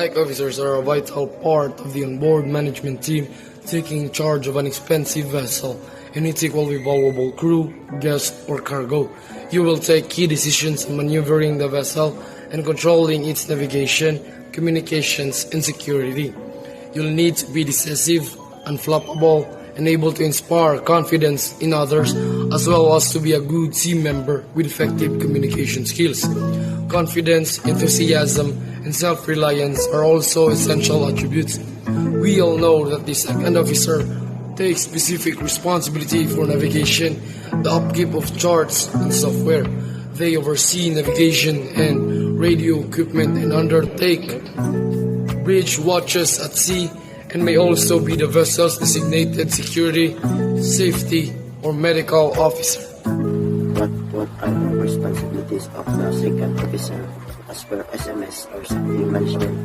Deck officers are a vital part of the onboard management team taking charge of an expensive vessel and its equally valuable crew, guests, or cargo. You will take key decisions in maneuvering the vessel and controlling its navigation, communications, and security. You'll need to be decisive, unflappable, and able to inspire confidence in others, as well as to be a good team member with effective communication skills. Confidence, enthusiasm, and self-reliance are also essential attributes. We all know that the second officer takes specific responsibility for navigation, the upkeep of charts and software. They oversee navigation and radio equipment and undertake bridge watches at sea, and may also be the vessel's designated security, safety, or medical officer. What are the responsibilities of the second officer as per SMS or safety management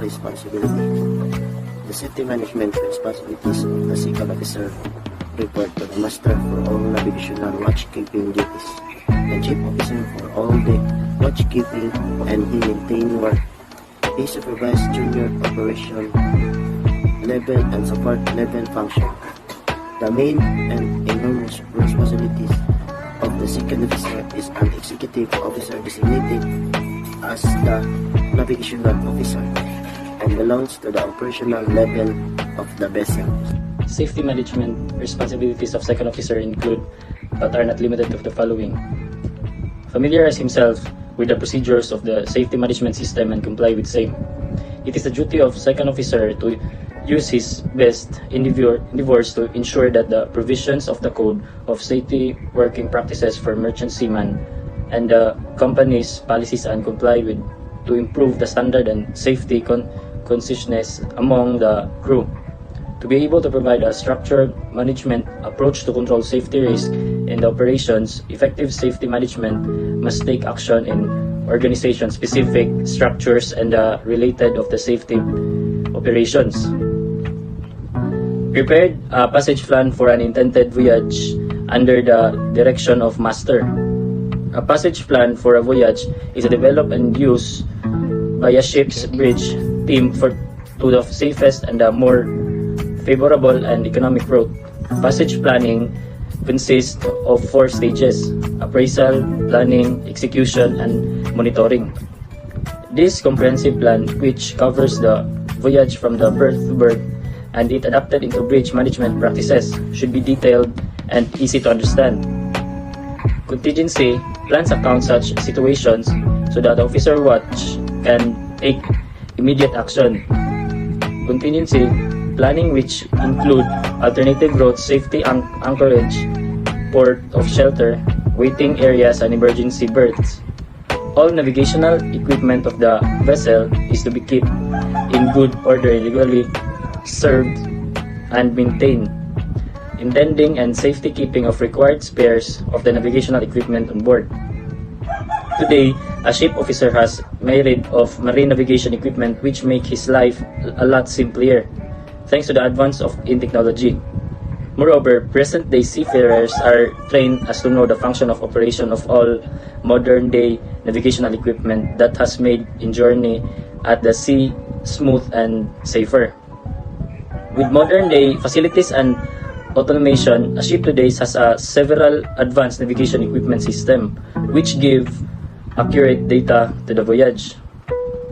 responsibility? The safety management responsibilities of the second officer report to the master for all navigational watchkeeping duties, the chief officer for all the watchkeeping, and he maintain work. He supervises junior operation level and support level function. The main and enormous responsibilities of the second officer is an executive officer designated as the navigational officer and belongs to the operational level of the vessel. Safety management responsibilities of second officer include, but are not limited to, the following: familiarize himself with the procedures of the safety management system and comply with same. It is the duty of second officer to use his best endeavors to ensure that the provisions of the Code of Safety Working Practices for Merchant Seamen and the company's policies and comply with to improve the standard and safety consciousness among the crew. To be able to provide a structured management approach to control safety risk in the operations, effective safety management must take action in organization-specific structures and related of the safety operations. Prepared a passage plan for an intended voyage under the direction of master. A passage plan for a voyage is developed and used by a ship's bridge team to the safest and the more favorable and economic route. Passage planning consists of 4 stages: appraisal, planning, execution, and monitoring. This comprehensive plan, which covers the voyage from the berth to berth and it adapted into bridge management practices, should be detailed and easy to understand. Contingency plans account such situations so that the officer watch can take immediate action. Contingency planning, which include alternative routes, safety anchorage, port of shelter, waiting areas, and emergency berths. All navigational equipment of the vessel is to be kept in good order, regularly served and maintained. Intending and safety keeping of required spares of the navigational equipment on board. Today, a ship officer has myriad of marine navigation equipment which make his life a lot simpler, thanks to the advance in technology. Moreover, present-day seafarers are trained as to know the function of operation of all modern-day navigational equipment that has made in journey at the sea smooth and safer. With modern-day facilities and automation, a ship today has several advanced navigation equipment system which give accurate data to the voyage.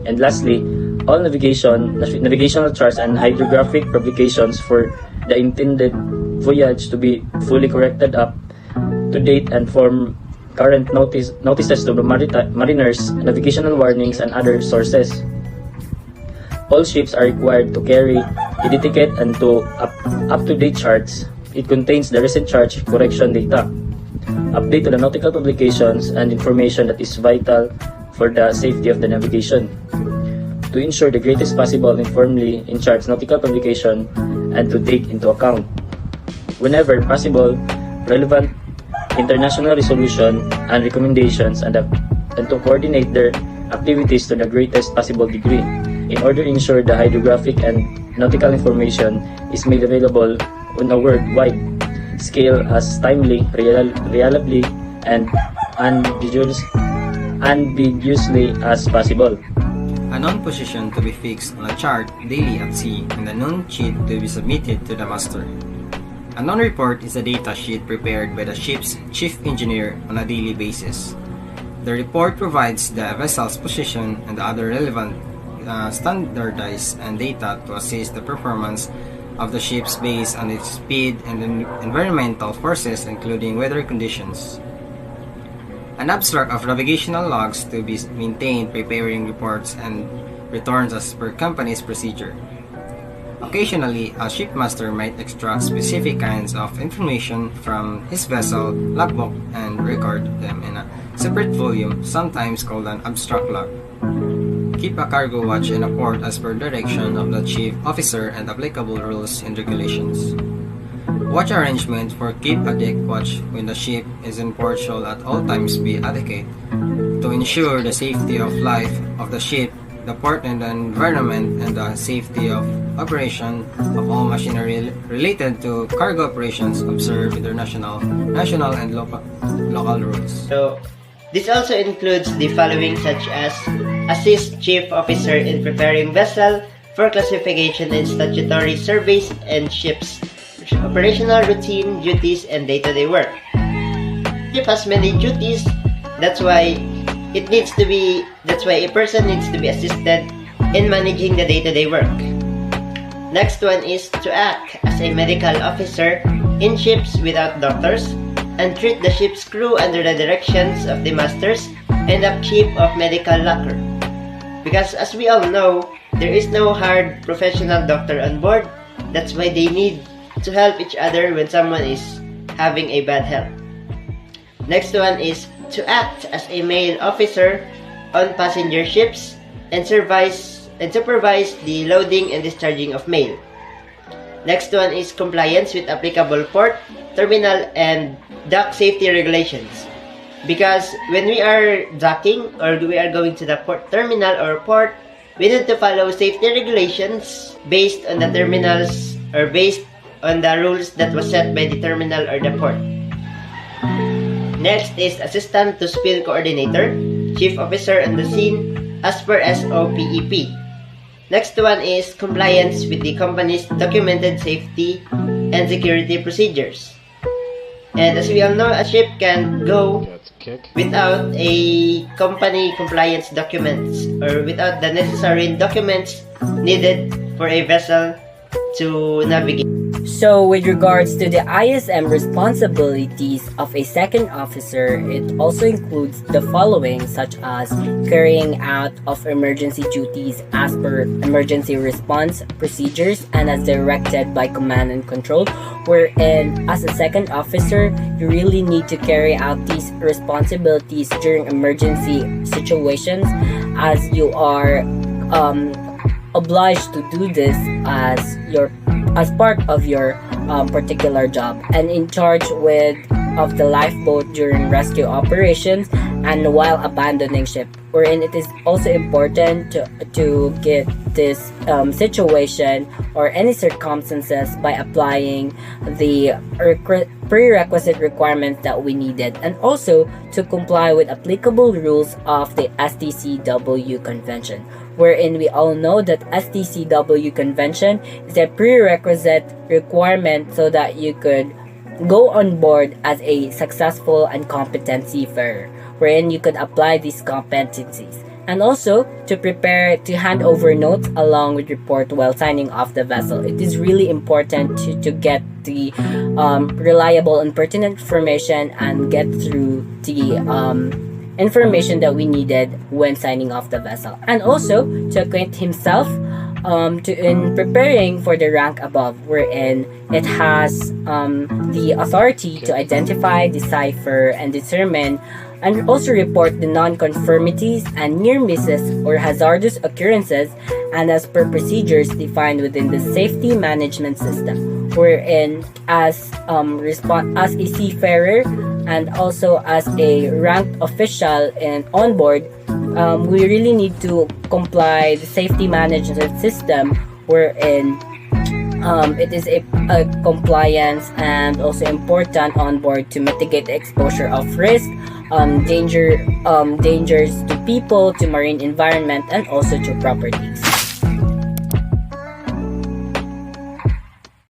And lastly, all navigational charts and hydrographic publications for the intended voyage to be fully corrected up to date and form current notices to the mariners, navigational warnings, and other sources. All ships are required to carry etiquette and to up-to-date charts. It contains the recent chart correction data, update to the nautical publications, and information that is vital for the safety of the navigation. To ensure the greatest possible informally in charts nautical publication and to take into account, whenever possible, relevant international resolution and recommendations and to coordinate their activities to the greatest possible degree in order to ensure the hydrographic and nautical information is made available on a worldwide scale as timely, reliably, and unambiguously as possible. a known position to be fixed on a chart daily at sea, and a known sheet to be submitted to the master. A known report is a data sheet prepared by the ship's chief engineer on a daily basis. The report provides the vessel's position and the other relevant standardized and data to assist the performance of the ships based on its speed and environmental forces, including weather conditions. An abstract of navigational logs to be maintained, preparing reports and returns as per company's procedure. Occasionally, a shipmaster might extract specific kinds of information from his vessel logbook and record them in a separate volume, sometimes called an abstract log. Keep a cargo watch in a port as per direction of the chief officer and applicable rules and regulations. Watch arrangement for keep a deck watch when the ship is in port shall at all times be adequate to ensure the safety of life of the ship, the port and the environment, and the safety of operation of all machinery related to cargo operations. Observe international, national, and local rules. So, this also includes the following, such as assist chief officer in preparing vessel for classification and statutory surveys and ships, operational routine duties, and day-to-day work. Ship has many duties, that's why a person needs to be assisted in managing the day-to-day work. Next one is to act as a medical officer in ships without doctors and treat the ship's crew under the directions of the masters and upkeep of medical locker. Because as we all know, there is no hard professional doctor on board, that's why they need to help each other when someone is having a bad health. Next one is to act as a male officer on passenger ships and supervise the loading and discharging of mail. Next one is compliance with applicable port, terminal, and dock safety regulations. Because when we are docking or we are going to the port terminal or port, we need to follow safety regulations based on the terminals or based on the rules that was set by the terminal or the port. Next is assistant to spill coordinator, chief officer on the scene as per SOPEP. Next one is compliance with the company's documented safety and security procedures. And as we all know, a ship can go without a company compliance documents or without the necessary documents needed for a vessel to navigate. So, with regards to the ISM responsibilities of a second officer, it also includes the following, such as carrying out of emergency duties as per emergency response procedures and as directed by command and control, wherein as a second officer, you really need to carry out these responsibilities during emergency situations, as you are obliged to do this as part of your particular job, and in charge of the lifeboat during rescue operations and while abandoning ship, wherein it is also important to get this situation or any circumstances by applying the prerequisite requirements that we needed, and also to comply with applicable rules of the STCW Convention, wherein we all know that STCW Convention is a prerequisite requirement so that you could go on board as a successful and competent seafarer, wherein you could apply these competencies, and also to prepare to hand over notes along with report while signing off the vessel. It is really important to get the reliable and pertinent information and get through the information that we needed when signing off the vessel, and also to acquaint himself in preparing for the rank above, wherein it has the authority to identify, decipher, and determine, and also report the non-conformities and near misses or hazardous occurrences, and as per procedures defined within the safety management system, wherein as a seafarer and also as a ranked official and on board, we really need to comply the safety management system, wherein it is a compliance and also important on board to mitigate the exposure of risk, dangers to people to marine environment and also to properties.